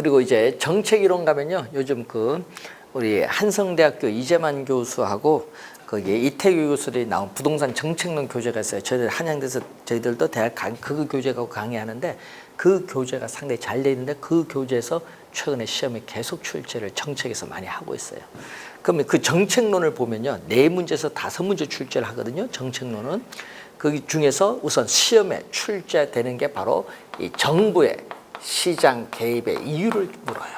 그리고 이제 정책이론 가면요. 요즘 우리 한성대학교 이재만 교수하고 거기에 이태규 교수들이 나온 부동산 정책론 교재가 있어요. 저희들 한양대에서 저희들도 대학 그 교재 갖고 강의하는데 그 교재가 상당히 잘 돼 있는데 그 교재에서 최근에 시험에 계속 출제를 정책에서 많이 하고 있어요. 그러면 그 정책론을 보면요. 4문제에서 5문제 출제를 하거든요. 정책론은. 그 중에서 우선 시험에 출제되는 게 바로 이 정부의 시장 개입의 이유를 물어요.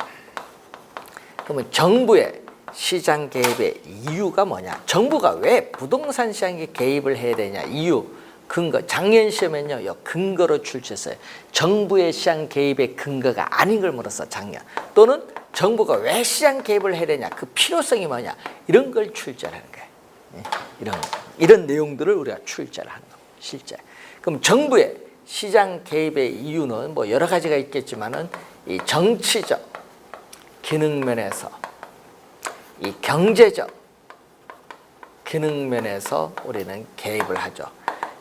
그러면 정부의 시장 개입의 이유가 뭐냐? 정부가 왜 부동산 시장에 개입을 해야 되냐? 이유, 근거. 작년 시험에는요, 근거로 출제했어요. 정부의 시장 개입의 근거가 아닌 걸 물었어, 작년. 또는 정부가 왜 시장 개입을 해야 되냐? 그 필요성이 뭐냐? 이런 걸 출제를 하는 거예요. 이런 내용들을 우리가 출제를 하는 겁니다, 실제. 그럼 정부의 시장 개입의 이유는 뭐 여러 가지가 있겠지만은 이 정치적 기능면에서 이 경제적 기능면에서 우리는 개입을 하죠.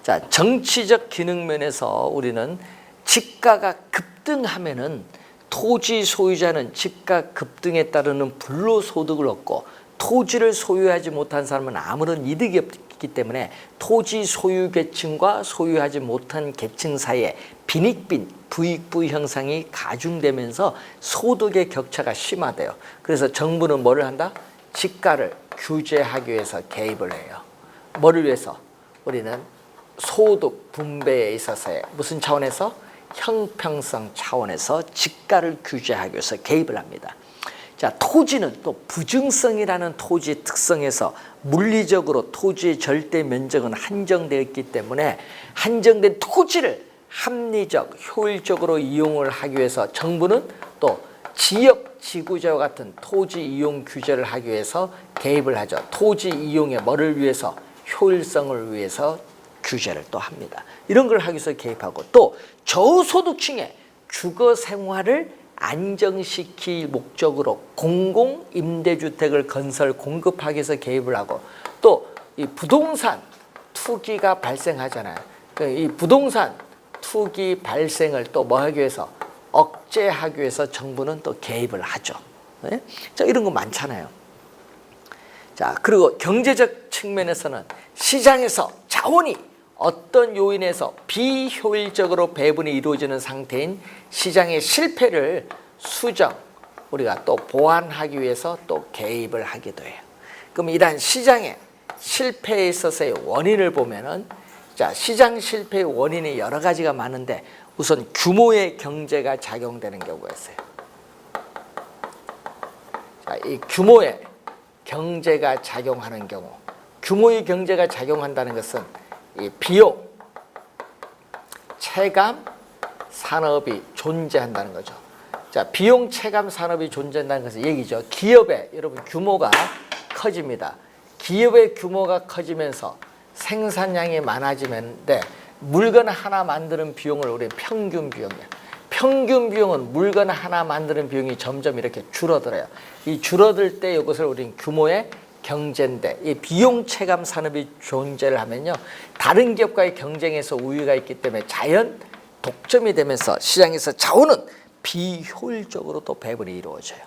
자, 정치적 기능면에서 우리는 집가가 급등하면은 토지 소유자는 집가 급등에 따르는 불로소득을 얻고 토지를 소유하지 못한 사람은 아무런 이득이 없기 때문에 토지 소유 계층과 소유하지 못한 계층 사이에 빈익빈 부익부 형상이 가중되면서 소득의 격차가 심화돼요. 그래서 정부는 뭐를 한다? 집가를 규제하기 위해서 개입을 해요. 뭐를 위해서? 우리는 소득 분배에 있어서의 무슨 차원에서? 형평성 차원에서 집가를 규제하기 위해서 개입을 합니다. 자, 토지는 또 부증성이라는 토지의 특성에서 물리적으로 토지의 절대 면적은 한정되어 있기 때문에 한정된 토지를 합리적, 효율적으로 이용을 하기 위해서 정부는 또 지역 지구제와 같은 토지 이용 규제를 하기 위해서 개입을 하죠. 토지 이용의 뭐를 위해서? 효율성을 위해서 규제를 또 합니다. 이런 걸 하기 위해서 개입하고 또 저소득층의 주거 생활을 안정시킬 목적으로 공공임대주택을 건설 공급하기 위해서 개입을 하고 또 이 부동산 투기가 발생하잖아요. 이 부동산 투기 발생을 또 뭐 하기 위해서? 억제하기 위해서 정부는 또 개입을 하죠. 네? 자, 이런 거 많잖아요. 자, 그리고 경제적 측면에서는 시장에서 자원이 어떤 요인에서 비효율적으로 배분이 이루어지는 상태인 시장의 실패를 우리가 또 보완하기 위해서 또 개입을 하기도 해요. 그럼 이러한 시장의 실패에 있어서의 원인을 보면은 자, 시장 실패의 원인이 여러 가지가 많은데 우선 규모의 경제가 작용되는 경우가 있어요. 자, 이 규모의 경제가 작용하는 경우, 규모의 경제가 작용한다는 것은 이 비용, 체감 산업이 존재한다는 거죠. 자, 비용, 체감 산업이 존재한다는 것은 얘기죠. 기업의 여러분 규모가 커집니다. 기업의 규모가 커지면서 생산량이 많아지는데 물건 하나 만드는 비용을 우리 평균 비용이야. 평균 비용은 물건 하나 만드는 비용이 점점 이렇게 줄어들어요. 이 줄어들 때 이것을 우리는 규모의 경제인데 이 비용 체감 산업이 존재를 하면요. 다른 기업과의 경쟁에서 우위가 있기 때문에 자연 독점이 되면서 시장에서 자원은 비효율적으로 또 배분이 이루어져요.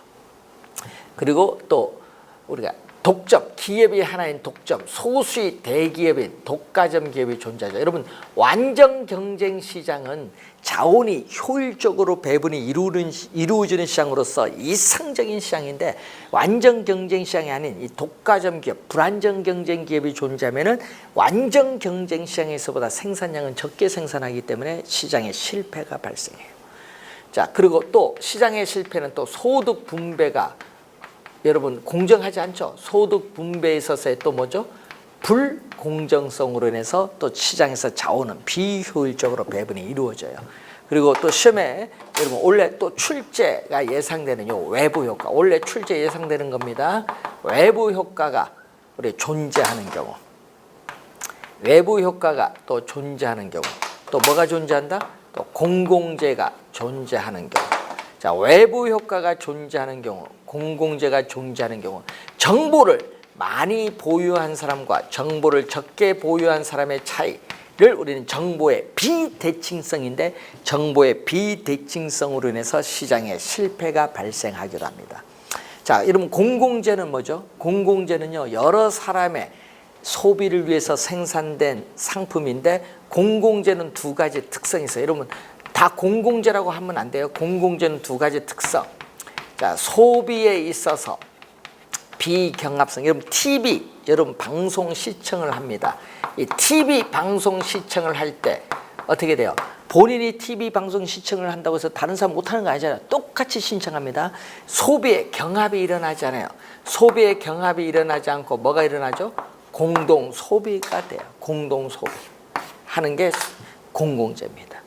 그리고 또 우리가 독점, 기업이 하나인 독점, 소수의 대기업인 독과점 기업이 존재하죠. 여러분, 완전 경쟁 시장은 자원이 효율적으로 배분이 이루어지는 시장으로서 이상적인 시장인데 완전 경쟁 시장이 아닌 이 독과점 기업, 불안정 경쟁 기업이 존재하면은 완전 경쟁 시장에서보다 생산량은 적게 생산하기 때문에 시장의 실패가 발생해요. 자, 그리고 또 시장의 실패는 또 소득 분배가 여러분 공정하지 않죠. 소득 분배에 있어서의 또 뭐죠? 불공정성으로 인해서 또 시장에서 자원은 비효율적으로 배분이 이루어져요. 그리고 또 시험에 여러분 원래 또 출제가 예상되는 요 외부 효과, 원래 출제 예상되는 겁니다. 외부 효과가 우리 존재하는 경우, 외부 효과가 또 존재하는 경우, 또 뭐가 존재한다? 또 공공재가 존재하는 경우. 자, 외부 효과가 존재하는 경우, 공공재가 존재하는 경우, 정보를 많이 보유한 사람과 정보를 적게 보유한 사람의 차이, 우리는 정보의 비대칭성인데 정보의 비대칭성으로 인해서 시장에 실패가 발생하기도 합니다. 자, 여러분 공공재는 뭐죠? 공공재는요, 여러 사람의 소비를 위해서 생산된 상품인데 공공재는 두 가지 특성이 있어요. 여러분 다 공공재라고 하면 안 돼요. 공공재는 두 가지 특성. 자, 소비에 있어서 비경합성. 여러분 TV, 여러분 방송 시청을 합니다. 이 TV 방송 시청을 할 때 어떻게 돼요? 본인이 TV 방송 시청을 한다고 해서 다른 사람 못하는 거 아니잖아요. 똑같이 신청합니다. 소비의 경합이 일어나지 않아요. 소비의 경합이 일어나지 않고 뭐가 일어나죠? 공동 소비가 돼요. 공동 소비 하는 게 공공재입니다.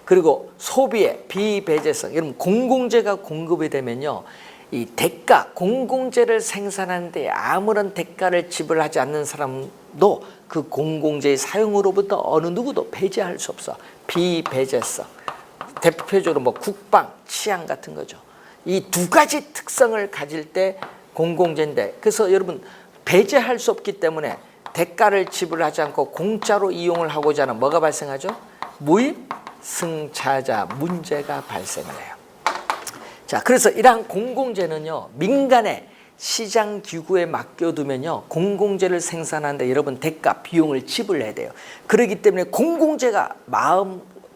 그리고 소비의 비배제성. 여러분 공공재가 공급이 되면요, 이 대가, 공공재를 생산하는데 아무런 대가를 지불하지 않는 사람도 그 공공재의 사용으로부터 어느 누구도 배제할 수 없어. 비배제성. 대표적으로 뭐 국방, 치안 같은 거죠. 이 두 가지 특성을 가질 때 공공재인데, 그래서 여러분 배제할 수 없기 때문에 대가를 지불하지 않고 공짜로 이용을 하고자 하는 뭐가 발생하죠? 무임승차자 문제가 발생을 해요. 자, 그래서 이러한 공공재는요, 민간의 시장 기구에 맡겨두면요, 공공재를 생산하는데 여러분 대가 비용을 지불해야 돼요. 그렇기 때문에 공공재가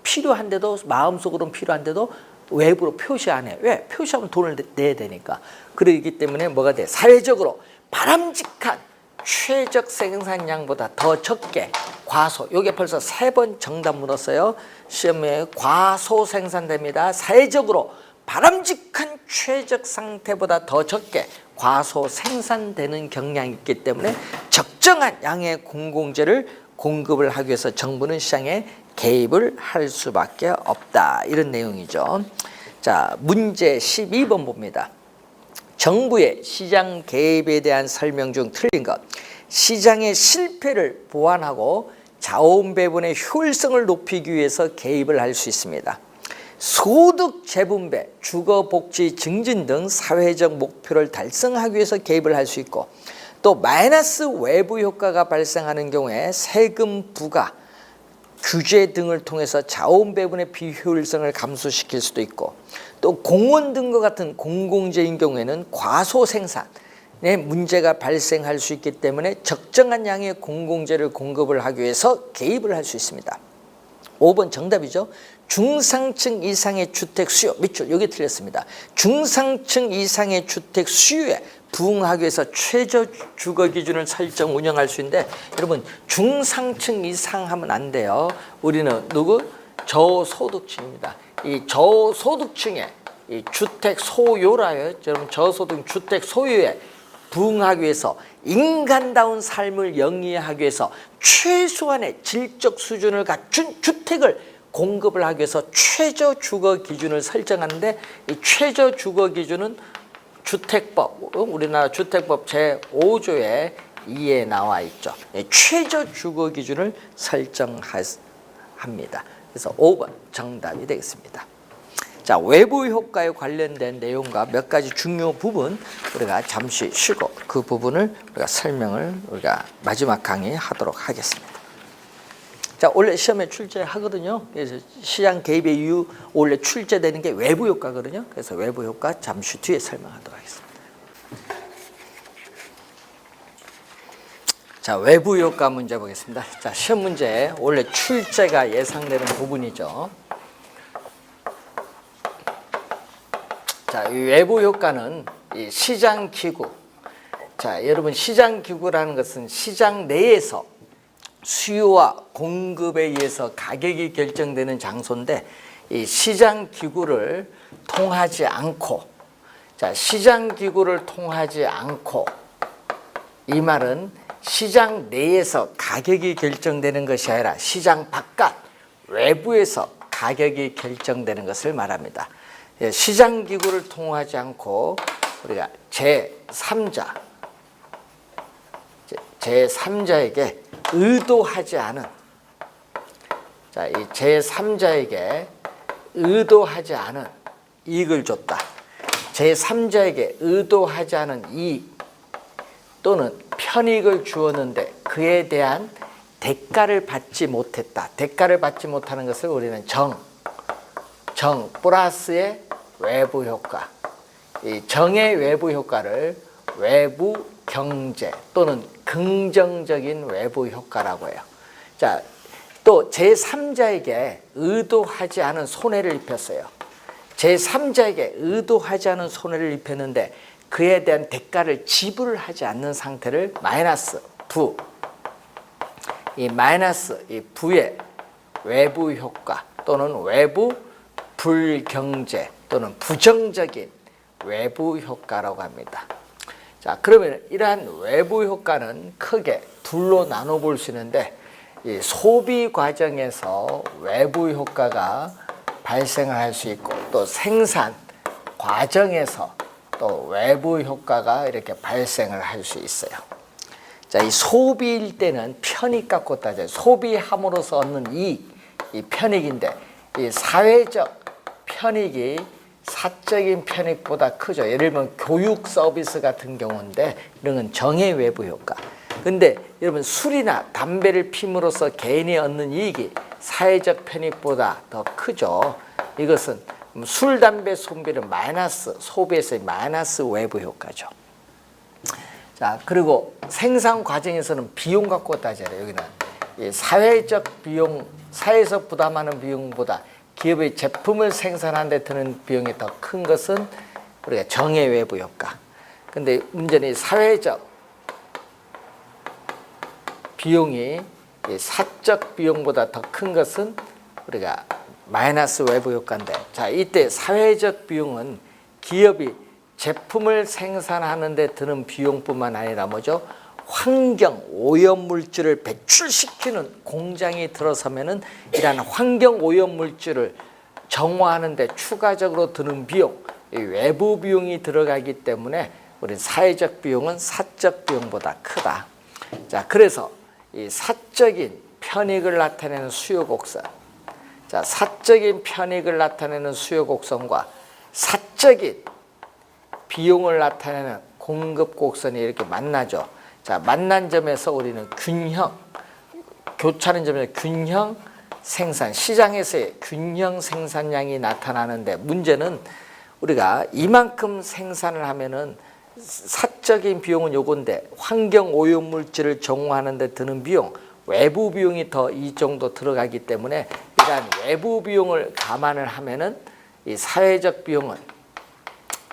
필요한데도, 마음속으로는 필요한데도 외부로 표시 안 해요. 왜? 표시하면 돈을 내야 되니까. 그렇기 때문에 뭐가 돼? 사회적으로 바람직한 최적 생산량보다 더 적게 과소. 요게 벌써 3번 정답 물었어요. 시험에 과소 생산됩니다. 사회적으로 바람직한 최적 상태보다 더 적게 과소 생산되는 경향이 있기 때문에 적정한 양의 공공재를 공급을 하기 위해서 정부는 시장에 개입을 할 수밖에 없다. 이런 내용이죠. 자, 문제 12번 봅니다. 정부의 시장 개입에 대한 설명 중 틀린 것. 시장의 실패를 보완하고 자원 배분의 효율성을 높이기 위해서 개입을 할 수 있습니다. 소득 재분배, 주거 복지 증진 등 사회적 목표를 달성하기 위해서 개입을 할 수 있고, 또 마이너스 외부 효과가 발생하는 경우에 세금 부과, 규제 등을 통해서 자원 배분의 비효율성을 감소시킬 수도 있고, 또 공원 등과 같은 공공재인 경우에는 과소 생산의 문제가 발생할 수 있기 때문에 적정한 양의 공공재를 공급을 하기 위해서 개입을 할 수 있습니다. 5번 정답이죠. 중상층 이상의 주택 수요 밑줄, 여기 틀렸습니다. 중상층 이상의 주택 수요에 부응하기 위해서 최저 주거 기준을 설정 운영할 수 있는데, 여러분 중상층 이상 하면 안 돼요. 우리는 누구? 저소득층입니다. 이 저소득층의 이 주택 소요라요. 여러분 저소득 주택 소요에 부응하기 위해서 인간다운 삶을 영위하기 위해서 최소한의 질적 수준을 갖춘 주택을 공급을 하기 위해서 최저 주거 기준을 설정하는데, 이 최저 주거 기준은 주택법, 우리나라 주택법 제5조에 2에 나와 있죠. 최저 주거 기준을 설정합니다. 그래서 5번 정답이 되겠습니다. 자, 외부 효과에 관련된 내용과 몇 가지 중요 부분 우리가 잠시 쉬고 그 부분을 우리가 설명을 우리가 마지막 강의 하도록 하겠습니다. 자, 원래 시험에 출제하거든요. 그래서 시장 개입의 이유 원래 출제되는 게 외부 효과거든요. 그래서 외부 효과 잠시 뒤에 설명하도록 하겠습니다. 자, 외부 효과 문제 보겠습니다. 자, 시험 문제 원래 출제가 예상되는 부분이죠. 자, 이 외부 효과는 이 시장 기구. 자, 여러분 시장 기구라는 것은 시장 내에서 수요와 공급에 의해서 가격이 결정되는 장소인데, 이 시장 기구를 통하지 않고, 자, 시장 기구를 통하지 않고, 이 말은 시장 내에서 가격이 결정되는 것이 아니라 시장 바깥 외부에서 가격이 결정되는 것을 말합니다. 시장 기구를 통하지 않고 우리가 제3자에게 의도하지 않은, 자, 이 제3자에게 의도하지 않은 이익을 줬다. 제3자에게 의도하지 않은 이익 또는 편익을 주었는데 그에 대한 대가를 받지 못했다. 대가를 받지 못하는 것을 우리는 정 플러스의 외부 효과, 이 정의 외부 효과를 외부 경제 또는 긍정적인 외부 효과라고 해요. 자, 또 제3자에게 의도하지 않은 손해를 입혔어요. 제3자에게 의도하지 않은 손해를 입혔는데 그에 대한 대가를 지불을 하지 않는 상태를 마이너스 부, 이 마이너스 이 부의 외부 효과 또는 외부 불경제 또는 부정적인 외부 효과라고 합니다. 자, 그러면 이러한 외부 효과는 크게 둘로 나눠 볼 수 있는데, 이 소비 과정에서 외부 효과가 발생을 할 수 있고, 또 생산 과정에서 또 외부 효과가 이렇게 발생을 할 수 있어요. 자, 이 소비일 때는 편익 갖고 따져요. 소비함으로써 얻는 이 편익인데, 이 사회적 편익이 사적인 편익보다 크죠. 예를 들면 교육 서비스 같은 경우인데 이런 건 정의 외부 효과. 근데 여러분 술이나 담배를 피움으로써 개인이 얻는 이익이 사회적 편익보다 더 크죠. 이것은 술, 담배 소비는 마이너스, 소비에서의 마이너스 외부 효과죠. 자, 그리고 생산 과정에서는 비용 갖고 따져요. 여기는 이 사회적 비용, 사회에서 부담하는 비용보다 기업의 제품을 생산하는 데 드는 비용이 더 큰 것은 우리가 정의 외부 효과. 근데 문제는 사회적 비용이 사적 비용보다 더 큰 것은 우리가 마이너스 외부 효과인데, 자, 이때 사회적 비용은 기업이 제품을 생산하는 데 드는 비용뿐만 아니라 뭐죠? 환경 오염물질을 배출시키는 공장이 들어서면은 이러한 환경 오염물질을 정화하는 데 추가적으로 드는 비용, 이 외부 비용이 들어가기 때문에 우리 사회적 비용은 사적 비용보다 크다. 자, 그래서 이 사적인 편익을 나타내는 수요 곡선, 자, 사적인 편익을 나타내는 수요 곡선과 사적인 비용을 나타내는 공급 곡선이 이렇게 만나죠. 자, 만난 점에서 우리는 균형, 교차하는 점에서 균형 생산, 시장에서의 균형 생산량이 나타나는데, 문제는 우리가 이만큼 생산을 하면은 사적인 비용은 요건데 환경 오염물질을 정화하는 데 드는 비용, 외부 비용이 더 이 정도 들어가기 때문에 일단 외부 비용을 감안을 하면은 이 사회적 비용은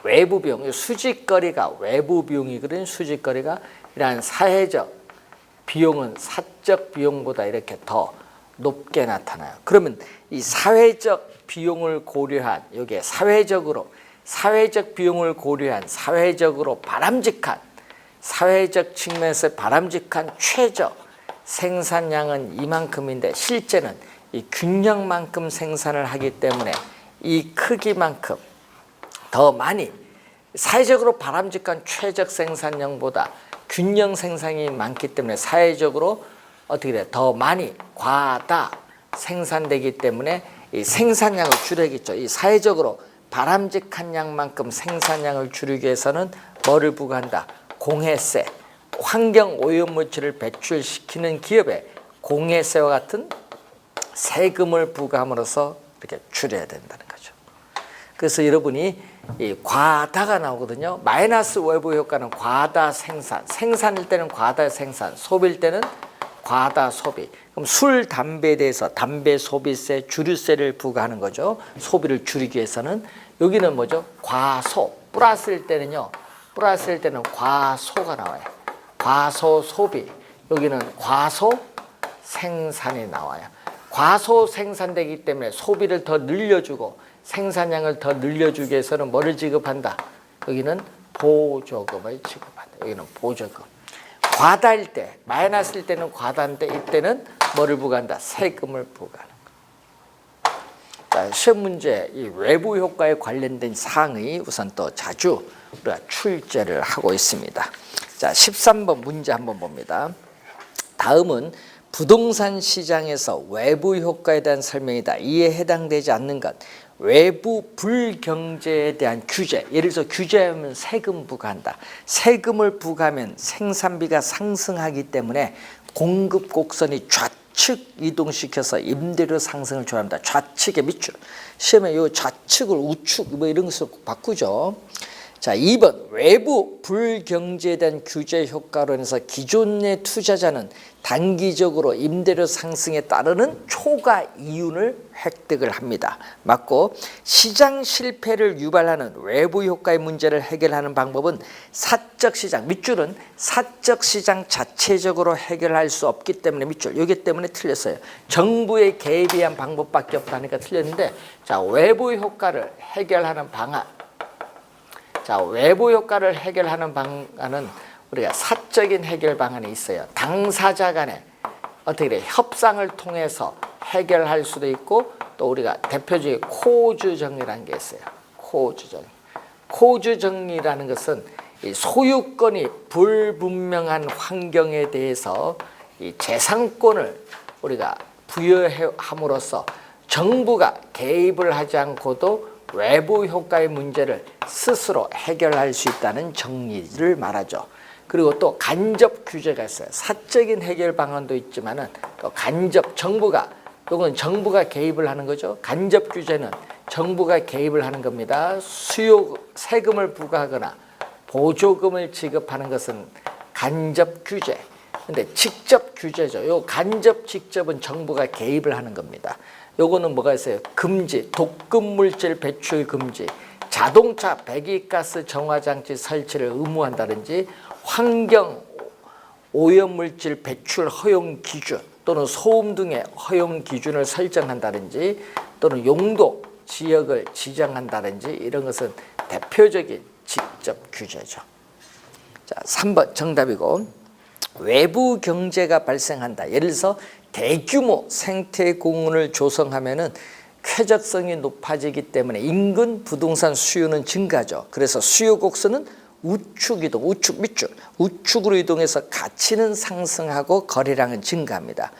외부 비용, 수직거리가 외부 비용이거든요. 수직거리가 이러한 사회적 비용은 사적 비용보다 이렇게 더 높게 나타나요. 그러면 이 사회적 비용을 고려한, 여기에 사회적 비용을 고려한 사회적으로 바람직한, 사회적 측면에서 바람직한 최저 생산량은 이만큼인데 실제는 이 균형만큼 생산을 하기 때문에 이 크기만큼 더 많이, 사회적으로 바람직한 최적 생산량보다 균형 생산이 많기 때문에 사회적으로 어떻게 돼? 더 많이 과다 생산되기 때문에 이 생산량을 줄여야겠죠. 이 사회적으로 바람직한 양만큼 생산량을 줄이기 위해서는 뭐를 부과한다? 공해세, 환경 오염물질을 배출시키는 기업에 공해세와 같은 세금을 부과함으로써 이렇게 줄여야 된다는 거죠. 그래서 여러분이 이 과다가 나오거든요. 마이너스 외부 효과는 과다 생산, 생산일 때는 과다 생산, 소비일 때는 과다 소비. 그럼 술, 담배에 대해서 담배 소비세, 주류세를 부과하는 거죠. 소비를 줄이기 위해서는. 여기는 뭐죠? 과소, 플러스일 때는요, 플러스일 때는 과소가 나와요. 과소 소비. 여기는 과소 생산이 나와요. 과소 생산되기 때문에 소비를 더 늘려주고 생산량을 더 늘려주기 위해서는 뭐를 지급한다? 여기는 보조금을 지급한다. 여기는 보조금. 과다일 때, 마이너스일 때는 과다인데 이때는 뭐를 부과한다? 세금을 부과하는 거. 자, 시험 문제 이 외부 효과에 관련된 사항이 우선 또 자주 우리가 출제를 하고 있습니다. 자, 13번 문제 한번 봅니다. 다음은 부동산 시장에서 외부 효과에 대한 설명이다. 이에 해당되지 않는 것. 외부 불경제에 대한 규제, 예를 들어서 규제하면 세금 부과한다. 세금을 부과하면 생산비가 상승하기 때문에 공급 곡선이 좌측 이동시켜서 임대료 상승을 조합니다. 좌측의 밑줄. 시험에 이 좌측을 우측 뭐 이런 것으로 바꾸죠. 자, 2번 외부 불경제에 대한 규제 효과로 인해서 기존의 투자자는 단기적으로 임대료 상승에 따르는 초과 이윤을 획득을 합니다. 맞고, 시장 실패를 유발하는 외부 효과의 문제를 해결하는 방법은 사적 시장, 밑줄은 사적 시장 자체적으로 해결할 수 없기 때문에 밑줄, 여기 때문에 틀렸어요. 정부의 개입에 의한 방법밖에 없다니까 틀렸는데, 자, 외부 효과를 해결하는 방안. 자, 외부 효과를 해결하는 방안은 우리가 사적인 해결 방안이 있어요. 당사자 간에 어떻게 돼? 협상을 통해서 해결할 수도 있고, 또 우리가 대표적인 코주정리라는 게 있어요. 코주정리. 코주정리라는 것은 이 소유권이 불분명한 환경에 대해서 이 재산권을 우리가 부여함으로써 정부가 개입을 하지 않고도 외부 효과의 문제를 스스로 해결할 수 있다는 정리를 말하죠. 그리고 또 간접 규제가 있어요. 사적인 해결 방안도 있지만은 또 간접, 정부가, 이건 정부가 개입을 하는 거죠. 간접 규제는 정부가 개입을 하는 겁니다. 세금을 부과하거나 보조금을 지급하는 것은 간접 규제. 근데 직접 규제죠. 요 간접, 직접은 정부가 개입을 하는 겁니다. 요거는 뭐가 있어요? 금지, 독금 물질 배출 금지, 자동차 배기가스 정화장치 설치를 의무한다든지, 환경 오염물질 배출 허용 기준 또는 소음 등의 허용 기준을 설정한다든지, 또는 용도 지역을 지정한다든지, 이런 것은 대표적인 직접 규제죠. 자, 3번 정답이고, 외부 경제가 발생한다. 예를 들어서 대규모 생태 공원을 조성하면은 쾌적성이 높아지기 때문에 인근 부동산 수요는 증가죠. 그래서 수요 곡선은 우측 이동, 우측 밑줄, 우측으로 이동해서 가치는 상승하고 거래량은 증가합니다.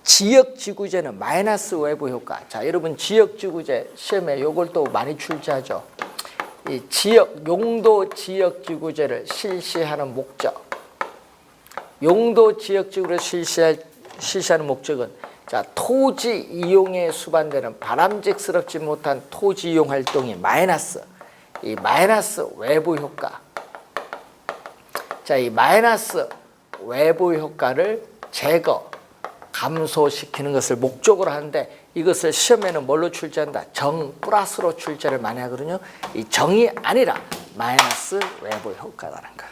지역지구제는 마이너스 외부 효과. 자, 여러분 지역지구제 시험에 요걸 또 많이 출제하죠. 이 용도 지역지구제를 실시하는 목적. 용도 지역지구를 실시하는 목적은, 자, 토지 이용에 수반되는 바람직스럽지 못한 토지 이용 활동이 마이너스, 이 마이너스 외부 효과. 자, 이 마이너스 외부 효과를 제거, 감소시키는 것을 목적으로 하는데, 이것을 시험에는 뭘로 출제한다? 정 플러스로 출제를 많이 하거든요. 이 정이 아니라 마이너스 외부 효과라는 거.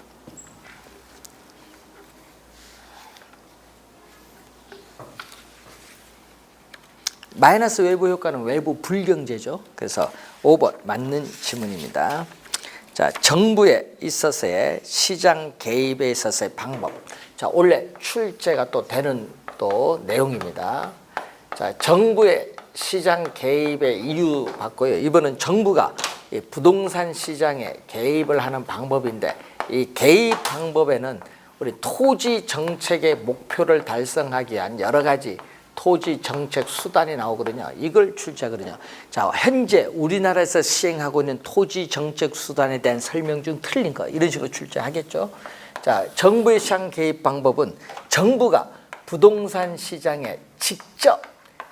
마이너스 외부 효과는 외부 불경제죠. 그래서 5번 맞는 지문입니다. 자, 정부에 있어서의 시장 개입에 있어서의 방법. 자, 원래 출제가 또 되는 또 내용입니다. 자, 정부의 시장 개입의 이유 봤고요. 이번은 정부가 이 부동산 시장에 개입을 하는 방법인데, 이 개입 방법에는 우리 토지 정책의 목표를 달성하기 위한 여러 가지 토지 정책 수단이 나오거든요. 이걸 출제하거든요. 자, 현재 우리나라에서 시행하고 있는 토지 정책 수단에 대한 설명 중 틀린 거, 이런 식으로 출제하겠죠. 자, 정부의 시장 개입 방법은 정부가 부동산 시장에 직접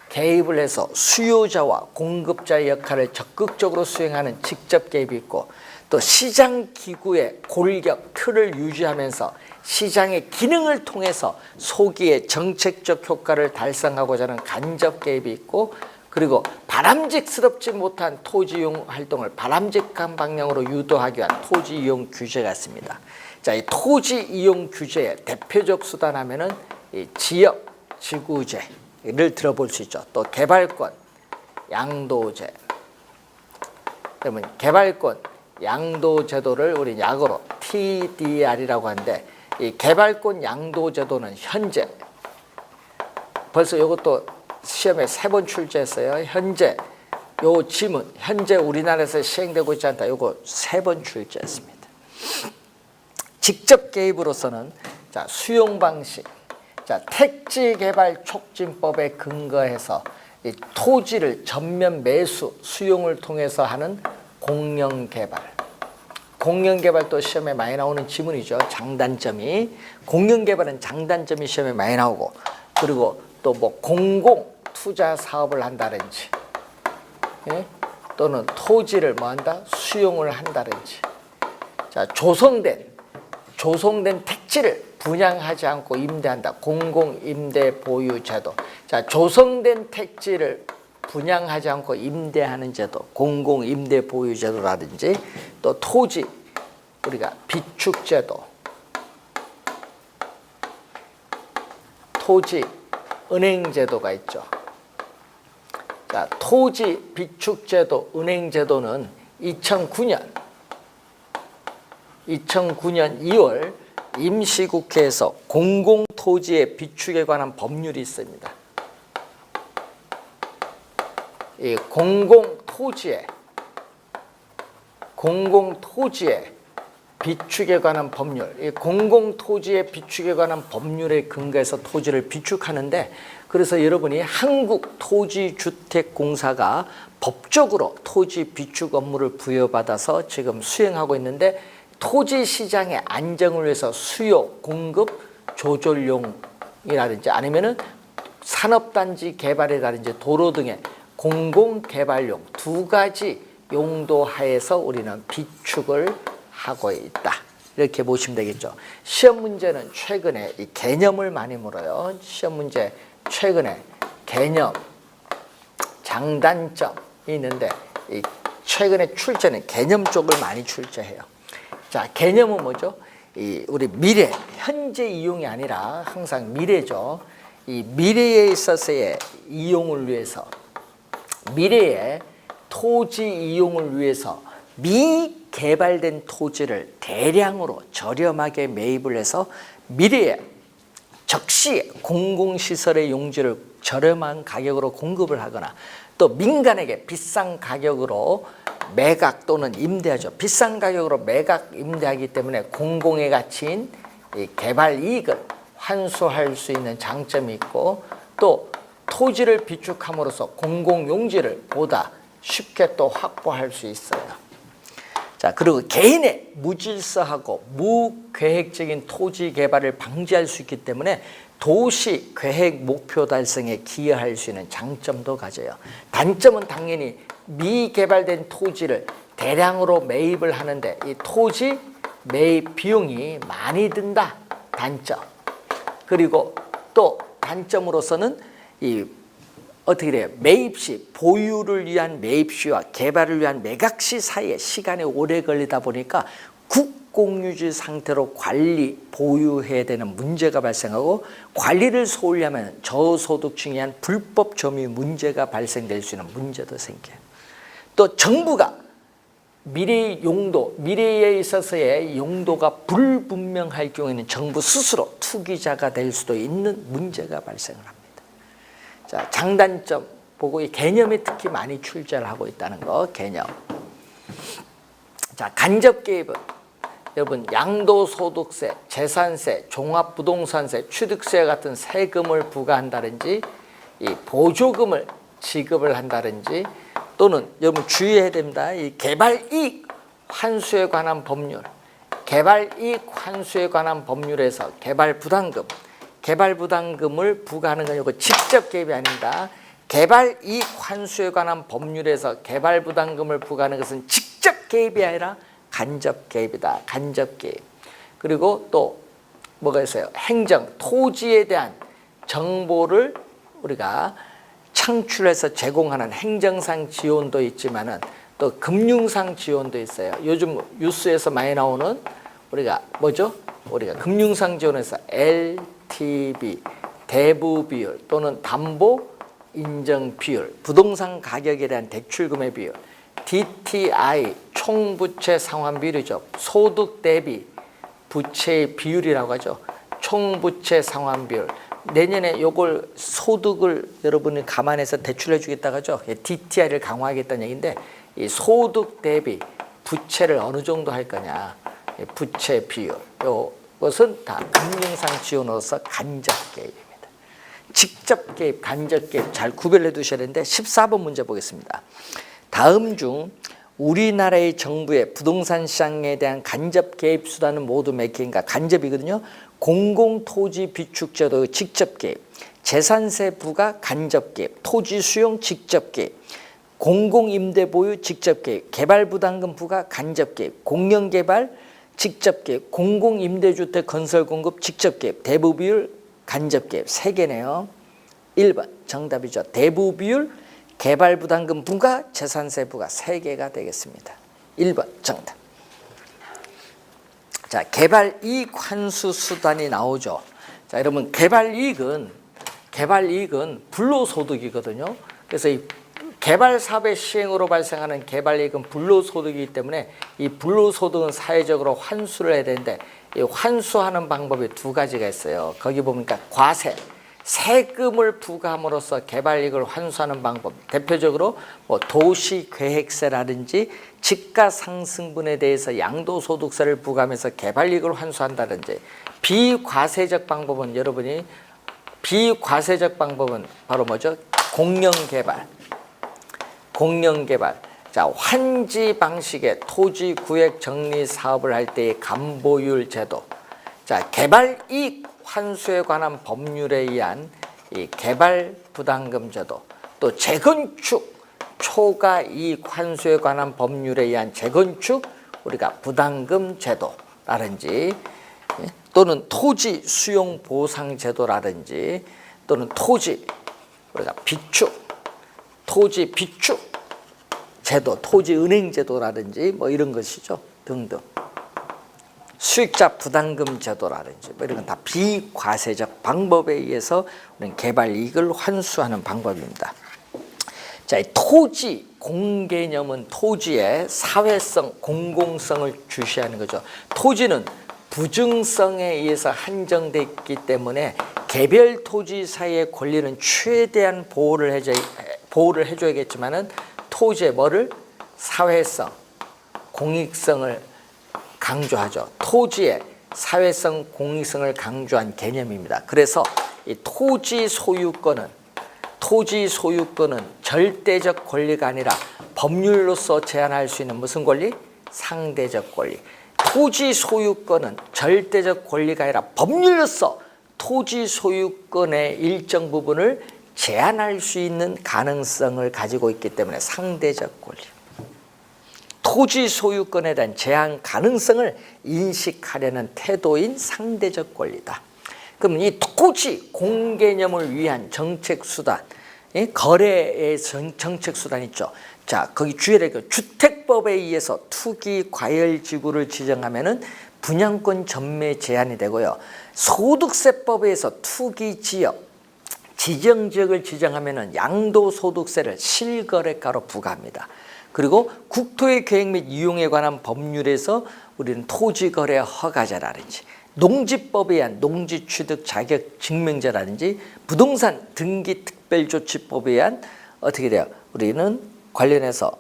개입을 해서 수요자와 공급자의 역할을 적극적으로 수행하는 직접 개입이 있고, 또 시장 기구의 골격 틀을 유지하면서 시장의 기능을 통해서 소기의 정책적 효과를 달성하고자 하는 간접 개입이 있고, 그리고 바람직스럽지 못한 토지 이용 활동을 바람직한 방향으로 유도하기 위한 토지 이용 규제가 있습니다. 자, 이 토지 이용 규제의 대표적 수단 하면은 이 지역 지구제를 들어볼 수 있죠. 또 개발권 양도제. 그러면 개발권 양도 제도를 우리 약어로 TDR이라고 하는데, 이 개발권 양도 제도는 현재, 벌써 이것도 시험에 3번 출제했어요. 현재 요 지문, 현재 우리나라에서 시행되고 있지 않다. 요거 3번 출제했습니다. 직접 개입으로서는, 자, 수용 방식, 자, 택지 개발 촉진법에 근거해서 이 토지를 전면 매수, 수용을 통해서 하는 공영개발. 공영개발도 시험에 많이 나오는 지문이죠. 장단점이. 공영개발은 장단점이 시험에 많이 나오고, 그리고 또 뭐 공공투자 사업을 한다든지, 예? 또는 토지를 뭐 한다? 수용을 한다든지. 자, 조성된 택지를 분양하지 않고 임대한다. 공공임대보유제도. 자, 조성된 택지를 분양하지 않고 임대하는 제도, 공공임대보유제도라든지, 또 토지, 우리가 비축제도, 토지 은행제도가 있죠. 자, 토지 비축제도, 은행제도는 2009년 2월 임시국회에서 공공토지의 비축에 관한 법률이 있습니다. 이 공공토지의 비축에 관한 법률, 이 공공토지의 비축에 관한 법률에 근거해서 토지를 비축하는데, 그래서 여러분이 한국토지주택공사가 법적으로 토지 비축 업무를 부여받아서 지금 수행하고 있는데, 토지 시장의 안정을 위해서 수요, 공급 조절용이라든지 아니면은 산업단지 개발이라든지 도로 등의 공공개발용 두 가지 용도 하에서 우리는 비축을 하고 있다. 이렇게 보시면 되겠죠. 시험 문제는 최근에 이 개념을 많이 물어요. 시험 문제 최근에 개념, 장단점이 있는데, 이 최근에 출제는 개념 쪽을 많이 출제해요. 자, 개념은 뭐죠? 우리 미래, 현재 이용이 아니라 항상 미래죠. 이 미래에 있어서의 이용을 위해서, 미래의 토지 이용을 위해서 미개발된 토지를 대량으로 저렴하게 매입을 해서 미래에 적시에 공공시설의 용지를 저렴한 가격으로 공급을 하거나, 또 민간에게 비싼 가격으로 매각 또는 임대하죠. 비싼 가격으로 매각 임대하기 때문에 공공의 가치인 이 개발 이익을 환수할 수 있는 장점이 있고, 또 토지를 비축함으로써 공공용지를 보다 쉽게 또 확보할 수 있어요. 자, 그리고 개인의 무질서하고 무계획적인 토지 개발을 방지할 수 있기 때문에 도시 계획 목표 달성에 기여할 수 있는 장점도 가져요. 단점은 당연히 미개발된 토지를 대량으로 매입을 하는데 이 토지 매입 비용이 많이 든다. 단점. 그리고 또 단점으로서는 이 어떻게 돼요? 매입 시 보유를 위한 매입 시와 개발을 위한 매각 시 사이에 시간이 오래 걸리다 보니까 국공유지 상태로 관리, 보유해야 되는 문제가 발생하고, 관리를 소홀히 하면 저소득층에 의한 불법 점유 문제가 발생될 수 있는 문제도 생겨요. 또 정부가 미래의 용도, 미래에 있어서의 용도가 불분명할 경우에는 정부 스스로 투기자가 될 수도 있는 문제가 발생을 합니다. 자, 장단점 보고 이 개념이 특히 많이 출제를 하고 있다는 거, 개념. 자, 간접 개입은 여러분 양도소득세, 재산세, 종합부동산세, 취득세 같은 세금을 부과한다든지, 이 보조금을 지급을 한다든지, 또는 여러분 주의해야 됩니다. 이 개발이익 환수에 관한 법률, 개발이익 환수에 관한 법률에서 개발부담금을 부과하는 건 이거 직접 개입이 아닙니다. 개발이익 환수에 관한 법률에서 개발부담금을 부과하는 것은 직접 개입이 아니라 간접 개입이다. 간접 개입. 그리고 또 뭐가 있어요? 행정, 토지에 대한 정보를 우리가 창출해서 제공하는 행정상 지원도 있지만은 또 금융상 지원도 있어요. 요즘 뉴스에서 많이 나오는 우리가 뭐죠? 우리가 금융상 지원에서 LTV, 대부 비율 또는 담보 인정 비율, 부동산 가격에 대한 대출금의 비율, DTI, 총부채 상환 비율이죠. 소득 대비 부채의 비율이라고 하죠. 총부채 상환 비율. 내년에 요걸 소득을 여러분이 감안해서 대출해 주겠다고 하죠. DTI를 강화하겠다는 얘기인데, 이 소득 대비 부채를 어느 정도 할 거냐, 부채 비율, 요것은 다 금융상 지원으로서 간접 개입입니다. 직접 개입, 간접 개입 잘 구별해 두셔야 되는데 14번 문제 보겠습니다. 다음 중 우리나라의 정부의 부동산 시장에 대한 간접 개입 수단은 모두 몇 개인가? 간접이거든요. 공공토지 비축제도 직접 개입, 재산세 부과 간접 개입, 토지 수용 직접 개입, 공공임대 보유 직접 개입, 개발부담금 부과 간접 개입, 공영개발 직접 개입, 공공임대주택 건설 공급 직접 개입, 대부비율 간접 개입 3개네요. 1번 정답이죠. 대부비율, 개발부담금 부과, 재산세 부과 3개가 되겠습니다. 1번 정답. 자, 개발이익 환수 수단이 나오죠. 자, 여러분 개발이익은 불로소득이거든요. 그래서 이 개발 사업의 시행으로 발생하는 개발이익은 불로소득이기 때문에 이 불로소득은 사회적으로 환수를 해야 되는데 이 환수하는 방법이 2가지가 있어요. 거기 보니까 과세, 세금을 부과함으로써 개발이익을 환수하는 방법, 대표적으로 뭐 도시계획세라든지 집가상승분에 대해서 양도소득세를 부과하면서 개발이익을 환수한다든지, 비과세적 방법은 여러분이 비과세적 방법은 바로 뭐죠? 공영개발. 자, 환지 방식의 토지 구획 정리 사업을 할 때의 감보율 제도. 자, 개발이익 환수에 관한 법률에 의한 이 개발 부담금 제도, 또 재건축 초과 이익 환수에 관한 법률에 의한 재건축 우리가 부담금 제도라든지, 또는 토지 수용 보상 제도라든지, 또는 토지 우리가 토지 비축 제도, 토지 은행 제도라든지 뭐 이런 것이죠. 등등. 수익자 부담금 제도라든지 뭐 이런 건 다 비과세적 방법에 의해서 우리는 개발 이익을 환수하는 방법입니다. 자, 이 토지 공개념은 토지의 사회성, 공공성을 주시하는 거죠. 토지는 부증성에 의해서 한정되어 있기 때문에 개별 토지사의 권리는 최대한 보호를 해줘야겠지만은 토지의 뭐를? 사회성, 공익성을 강조하죠. 토지의 사회성, 공익성을 강조한 개념입니다. 그래서 이 토지 소유권은 절대적 권리가 아니라 법률로서 제한할 수 있는 무슨 권리? 상대적 권리. 토지 소유권은 절대적 권리가 아니라 법률로서 토지 소유권의 일정 부분을 제한할 수 있는 가능성을 가지고 있기 때문에 상대적 권리. 토지 소유권에 대한 제한 가능성을 인식하려는 태도인 상대적 권리다. 그럼 이 토지 공개념을 위한 정책 수단, 거래의 정책 수단 있죠. 자, 거기 주의를 해요. 주택법에 의해서 투기 과열 지구를 지정하면은 분양권 전매 제한이 되고요. 소득세법에 의해서 투기 지역, 지정 지역을 지정하면은 양도소득세를 실거래가로 부과합니다. 그리고 국토의 계획 및 이용에 관한 법률에서 우리는 토지거래 허가제라든지, 농지법에 의한 농지취득 자격 증명제라든지, 부동산 등기 특별조치법에 의한 어떻게 돼요? 우리는 관련해서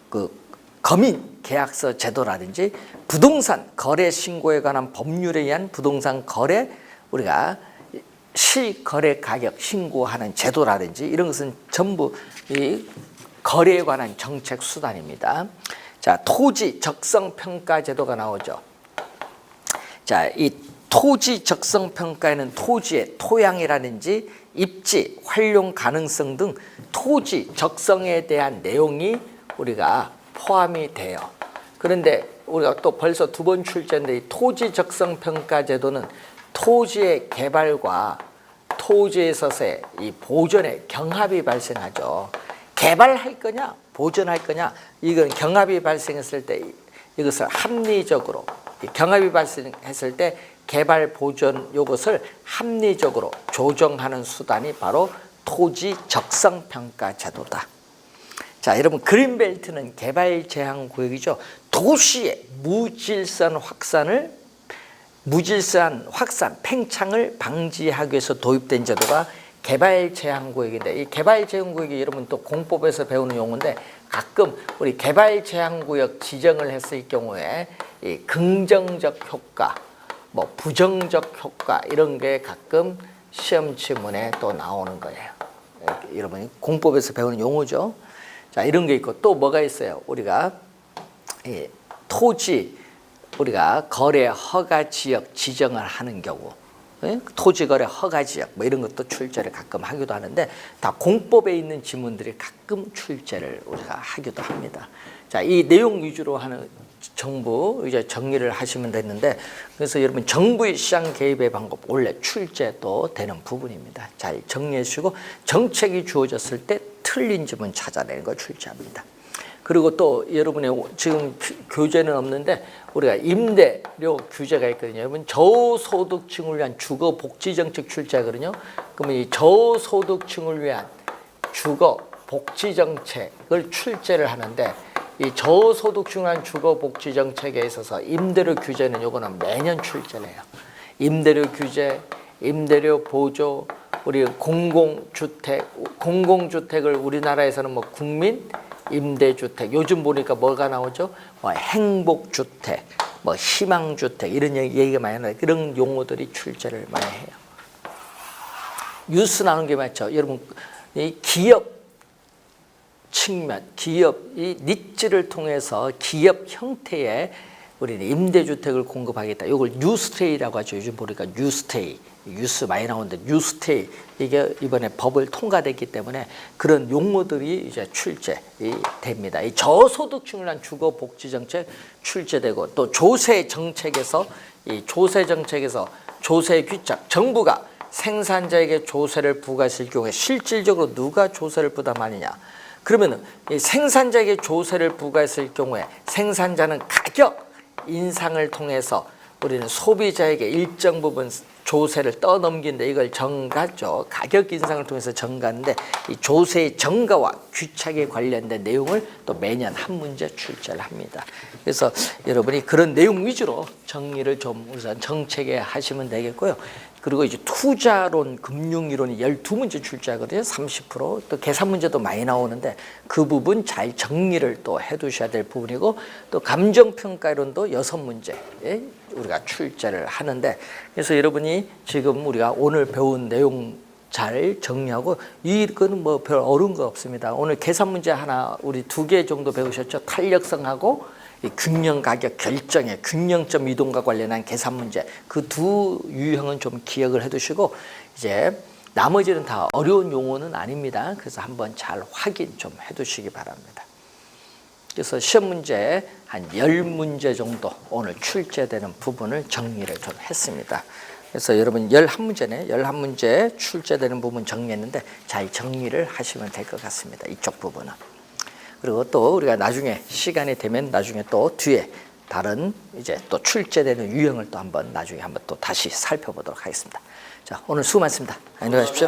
그 거민 계약서 제도라든지, 부동산 거래 신고에 관한 법률에 의한 부동산 거래 우리가 실거래 가격 신고하는 제도라든지, 이런 것은 전부 이 거래에 관한 정책 수단입니다. 자, 토지 적성 평가 제도가 나오죠. 자, 이 토지 적성 평가에는 토지의 토양이라든지 입지, 활용 가능성 등 토지 적성에 대한 내용이 우리가 포함이 돼요. 그런데 우리가 또 벌써 2번 출제인데, 이 토지 적성 평가 제도는 토지의 개발과 토지에 있어서의 이 보존의 경합이 발생하죠. 개발할 거냐, 보존할 거냐, 이건 경합이 발생했을 때 이것을 합리적으로, 경합이 발생했을 때 개발 보존 이것을 합리적으로 조정하는 수단이 바로 토지 적성 평가 제도다. 자, 여러분 그린벨트는 개발 제한 구역이죠. 도시의 무질서한 확산, 팽창을 방지하기 위해서 도입된 제도가 개발 제한 구역인데, 이 개발 제한 구역이 여러분 또 공법에서 배우는 용어인데, 가끔 우리 개발 제한 구역 지정을 했을 경우에 이 긍정적 효과, 뭐 부정적 효과 이런 게 가끔 시험 지문에 또 나오는 거예요. 여러분이 공법에서 배우는 용어죠. 자, 이런 게 있고 또 뭐가 있어요? 우리가 토지 우리가 거래 허가 지역 지정을 하는 경우, 토지 거래 허가 지역 뭐 이런 것도 출제를 가끔 하기도 하는데 다 공법에 있는 지문들이 가끔 출제를 우리가 하기도 합니다. 자, 이 내용 위주로 하는 정부 이제 정리를 하시면 됐는데, 그래서 여러분 정부의 시장 개입의 방법 원래 출제도 되는 부분입니다. 잘 정리해 주시고 정책이 주어졌을 때 틀린 지문 찾아내는 걸 출제합니다. 그리고 또 여러분의 지금 교재는 없는데 우리가 임대료 규제가 있거든요. 여러분 저소득층을 위한 주거복지정책 출제하거든요. 그러면 이 저소득층을 위한 주거복지정책을 출제를 하는데, 이 저소득층을 위한 주거복지정책에 있어서 임대료 규제는 요거는 매년 출제를 해요. 임대료 규제, 임대료 보조, 우리 공공주택을 우리나라에서는 뭐 국민 임대주택, 요즘 보니까 뭐가 나오죠? 뭐 행복주택, 뭐 희망주택 이런 얘기가 많이 나와요. 그런 용어들이 출제를 많이 해요. 뉴스 나오는 게 많죠. 여러분 이 기업 측면, 기업이 니즈를 통해서 기업 형태의 우리는 임대주택을 공급하겠다. 이걸 뉴스테이라고 하죠. 요즘 보니까 뉴스테이, 뉴스 많이 나오는데 뉴스테이 이게 이번에 법을 통과됐기 때문에 그런 용어들이 이제 출제됩니다. 이 저소득층을 위한 주거복지정책 출제되고, 또 조세정책에서 이 조세정책에서 조세 귀착, 정부가 생산자에게 조세를 부과했을 경우에 실질적으로 누가 조세를 부담하느냐? 그러면은 이 생산자에게 조세를 부과했을 경우에 생산자는 가격 인상을 통해서 우리는 소비자에게 일정 부분 조세를 떠넘긴데 이걸 정가죠. 가격 인상을 통해서 정가인데 이 조세의 정가와 귀착에 관련된 내용을 또 매년 한 문제 출제를 합니다. 그래서 여러분이 그런 내용 위주로 정리를 좀 우선 정책에 하시면 되겠고요. 그리고 이제 투자론, 금융이론이 12문제 출제하거든요. 30%. 또 계산 문제도 많이 나오는데 그 부분 잘 정리를 또 해두셔야 될 부분이고, 또 감정평가이론도 6문제 우리가 출제를 하는데, 그래서 여러분이 지금 우리가 오늘 배운 내용 잘 정리하고, 이거는 뭐 별 어려운 거 없습니다. 오늘 계산 문제 하나 우리 2개 정도 배우셨죠. 탄력성하고 이 균형 가격 결정의 균형점 이동과 관련한 계산 문제, 그 두 유형은 좀 기억을 해두시고, 이제 나머지는 다 어려운 용어는 아닙니다. 그래서 한번 잘 확인 좀 해두시기 바랍니다. 그래서 시험 문제 한 10문제 정도 오늘 출제되는 부분을 정리를 좀 했습니다. 그래서 여러분 11문제네, 11문제 출제되는 부분 정리했는데 잘 정리를 하시면 될 것 같습니다. 이쪽 부분은. 그리고 또 우리가 나중에 시간이 되면 나중에 또 뒤에 다른 이제 또 출제되는 유형을 또 한번 나중에 한번 또 다시 살펴보도록 하겠습니다. 자, 오늘 수고 많습니다. 안녕히 가십시오.